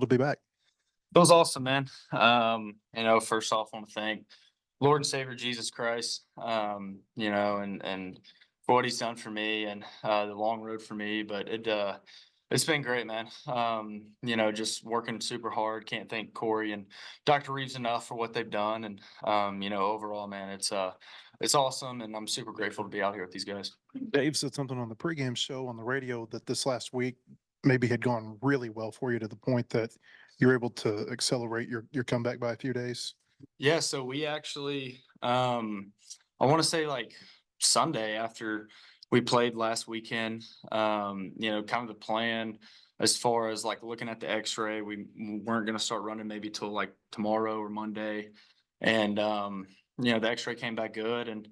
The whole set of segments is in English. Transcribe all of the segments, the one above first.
To be back. It was awesome, man. First off, I want to thank Lord and Savior Jesus Christ, and for what he's done for me and the long road for me. But it's been great, man. Just working super hard. Can't thank Corey and Dr. Reeves enough for what they've done. And overall, man, it's awesome, and I'm super grateful to be out here with these guys. Dave said something on the pregame show on the radio that this last week maybe had gone really well for you to the point that you're able to accelerate your comeback by a few days. Yeah, so we actually, I want to say like Sunday after we played last weekend, kind of the plan as far as like looking at the x-ray, we weren't going to start running maybe till like tomorrow or Monday. And, the x-ray came back good, and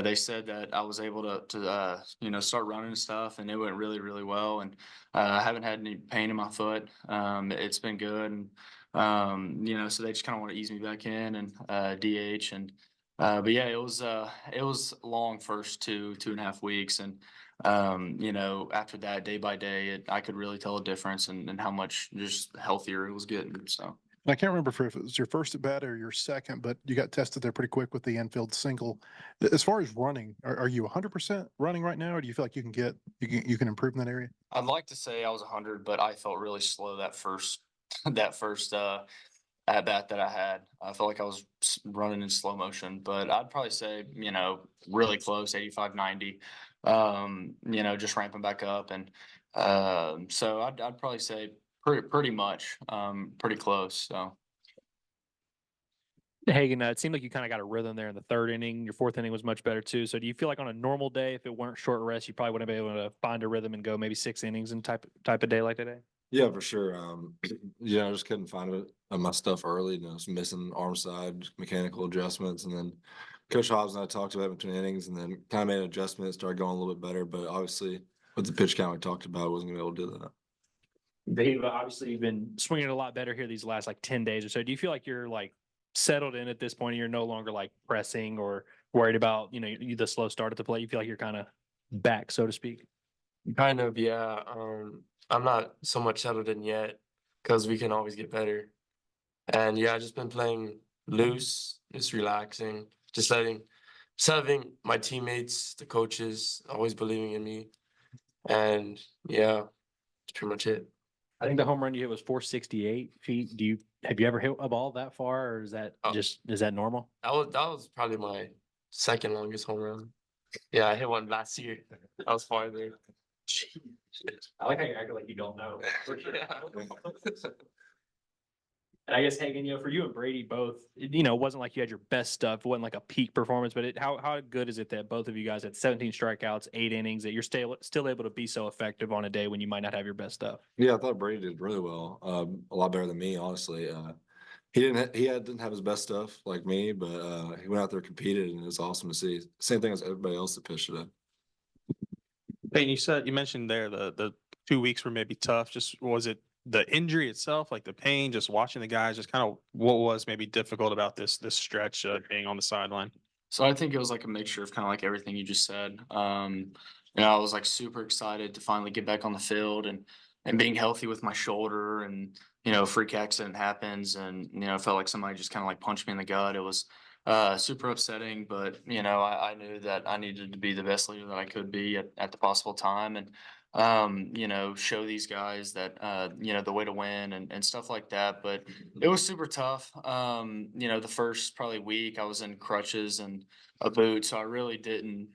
they said that I was able to start running and stuff, and it went really, really well. And I haven't had any pain in my foot. It's been good. And, so they just kind of want to ease me back in and DH. And but yeah, it was long first 2.5 weeks. And after that, day by day, I could really tell a difference and how much just healthier it was getting. So I can't remember if it was your first at bat or your second, but you got tested there pretty quick with the infield single. As far as running, are you 100% running right now, or do you feel like you can improve in that area? I'd like to say I was 100, but I felt really slow that first that first at bat that I had. I felt like I was running in slow motion, but I'd probably say, really close, 85, 90, just ramping back up. And so I'd probably say pretty much, pretty close. So. Hagen, it seemed like you kind of got a rhythm there in the third inning. Your fourth inning was much better too. So do you feel like on a normal day, if it weren't short rest, you probably wouldn't be able to find a rhythm and go maybe 6 innings in type of day like today? Yeah, for sure. I just couldn't find it my stuff early. Just missing arm side mechanical adjustments, and then Coach Hobbs and I talked about it between innings, and then kind of made an adjustment, started going a little bit better. But obviously, with the pitch count we talked about, I wasn't gonna be able to do that. Dave, obviously you've been swinging a lot better here these last like 10 days or so. Do you feel like you're like settled in at this point and you're no longer like pressing or worried about, the slow start at the plate? You feel like you're kind of back, so to speak? Kind of, yeah. I'm not so much settled in yet because we can always get better. And yeah, I've just been playing loose, just relaxing, just having my teammates, the coaches, always believing in me. And yeah, that's pretty much it. I think the home run you hit was 468 feet. Have you ever hit a ball that far, or is that is that normal? That was probably my second longest home run. Yeah, I hit one last year. That was farther. I like how you act like you don't know. And I guess Hagen, for you and Brady both, it wasn't like you had your best stuff. It wasn't like a peak performance, but how good is it that both of you guys had 17 strikeouts, 8 innings, that you're still able to be so effective on a day when you might not have your best stuff? Yeah, I thought Brady did really well. A lot better than me, honestly. He didn't have his best stuff like me, but he went out there, competed, and it was awesome to see. Same thing as everybody else that pitched today. Peyton, you mentioned there the 2 weeks were maybe tough. Just was it the injury itself, like the pain, just watching the guys, just kind of what was maybe difficult about this stretch being on the sideline? So I think it was like a mixture of kind of like everything you just said. I was like super excited to finally get back on the field and being healthy with my shoulder, and freak accident happens, and it felt like somebody just kind of like punched me in the gut. It was super upsetting, but I knew that I needed to be the best leader that I could be at the possible time, and show these guys that the way to win and stuff like that. But it was super tough. The first probably week I was in crutches and a boot, so I really didn't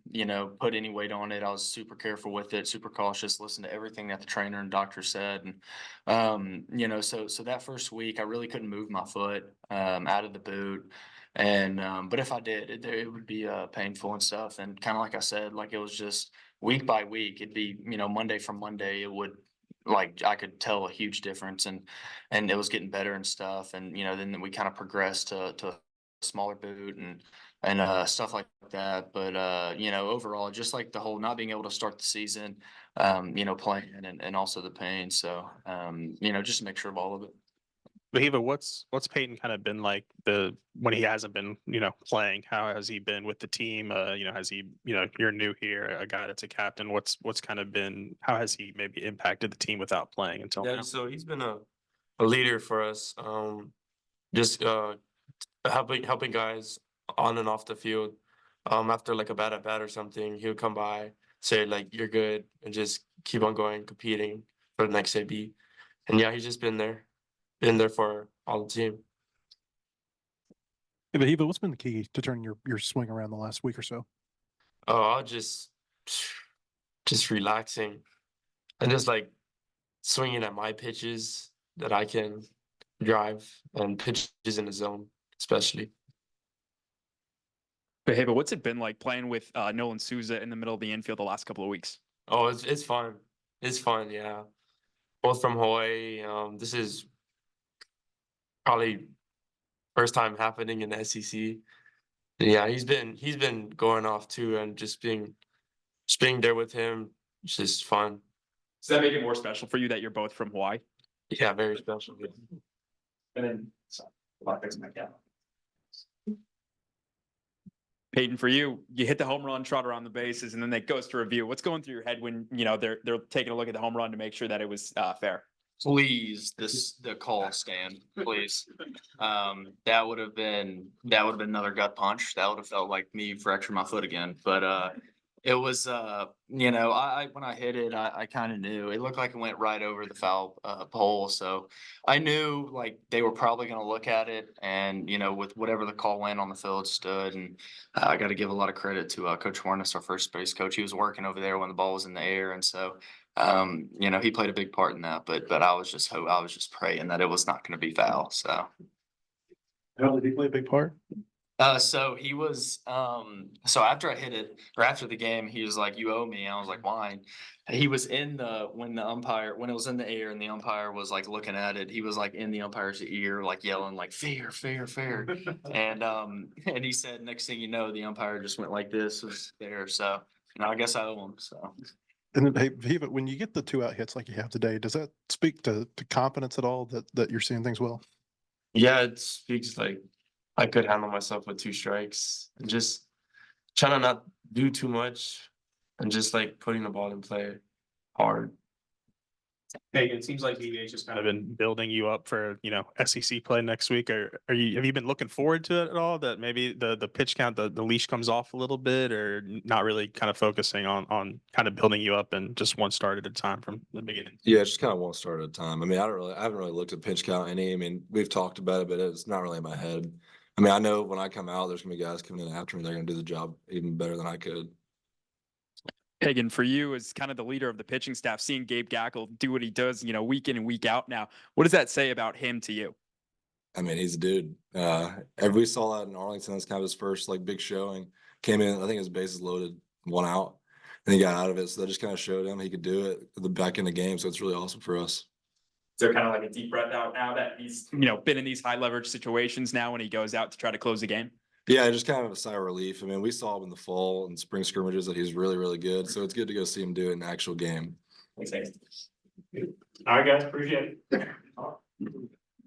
put any weight on it. I was super careful with it, super cautious, listened to everything that the trainer and doctor said. And so that first week I really couldn't move my foot out of the boot. And but if I did, it would be painful and stuff. And kind of like I said, like it was just week by week. It'd be Monday from Monday. It would, like, I could tell a huge difference, and it was getting better and stuff. And then we kind of progressed to a smaller boot and stuff like that. But overall, just like the whole not being able to start the season, playing and also the pain. So just a mixture of all of it. Wehiwa, what's Peyton kind of been like when he hasn't been, playing? How has he been with the team? Has he, you're new here, a guy that's a captain. What's kind of been, how has he maybe impacted the team without playing until now? So he's been a a leader for us. Just helping guys on and off the field. After like a bad at bat or something, he'll come by, say like you're good, and just keep on going, competing for the next AB. And yeah, he's just been there for all the team. Hey, Wehiwa, what's been the key to turn your swing around the last week or so? Oh, I'll just relaxing and just like swinging at my pitches that I can drive and pitches in the zone, especially. But what's it been like playing with Nolan Souza in the middle of the infield the last couple of weeks? Oh, it's fun. It's fun, yeah. Both from Hawaii. This is probably first time happening in the SEC. Yeah, he's been going off too, and just being there with him. It's just fun. Does that make it more special for you that you're both from Hawaii? Yeah, very special. And then, Peyton, for you, you hit the home run, trot around the bases, and then it goes to review. What's going through your head when they're taking a look at the home run to make sure that it was fair? Please, the call stand, please. That would have been another gut punch. That would have felt like me fracturing my foot again. But it was I when I hit it, I kind of knew it looked like it went right over the foul pole. So I knew like they were probably going to look at it, and with whatever the call went on the field stood. And I got to give a lot of credit to Coach Warnes, our first base coach. He was working over there when the ball was in the air, and so. He played a big part in that, but I was just praying that it was not going to be foul. So, How did he play a big part? so he was, so after I hit it or after the game, he was like, "You owe me." I was like, "Why?" He was when it was in the air and the umpire was like looking at it, he was like in the umpire's ear, like yelling like fair, fair, fair. And he said, next thing you know, the umpire just went like this, was there. So, I guess I owe him. So. And then, hey, Wehiwa, when you get the 2 out hits like you have today, does that speak to confidence at all that you're seeing things well? Yeah, it speaks like I could handle myself with 2 strikes and just trying to not do too much and just like putting the ball in play hard. Hagen, it seems like EVH has kind of been building you up for, SEC play next week. Have you been looking forward to it at all? That maybe the pitch count, the leash comes off a little bit, or not really kind of focusing on kind of building you up and just one start at a time from the beginning? Yeah, just kind of one start at a time. I mean, I haven't really looked at pitch count any. I mean, we've talked about it, but it's not really in my head. I mean, I know when I come out, there's gonna be guys coming in after me. They're gonna do the job even better than I could. Hagen, for you as kind of the leader of the pitching staff, seeing Gabe Gackle do what he does, week in and week out now, what does that say about him to you? I mean, he's a dude. We saw that in Arlington. That's kind of his first like big showing. Came in, I think his bases loaded, 1 out, and he got out of it. So that just kind of showed him he could do it at the back end of the game. So it's really awesome for us. Is there kind of like a deep breath out now that he's, been in these high leverage situations now when he goes out to try to close the game? Yeah, just kind of a sigh of relief. I mean, we saw him in the fall and spring scrimmages that he's really, really good. So it's good to go see him do it in the actual game. All right, guys, appreciate it.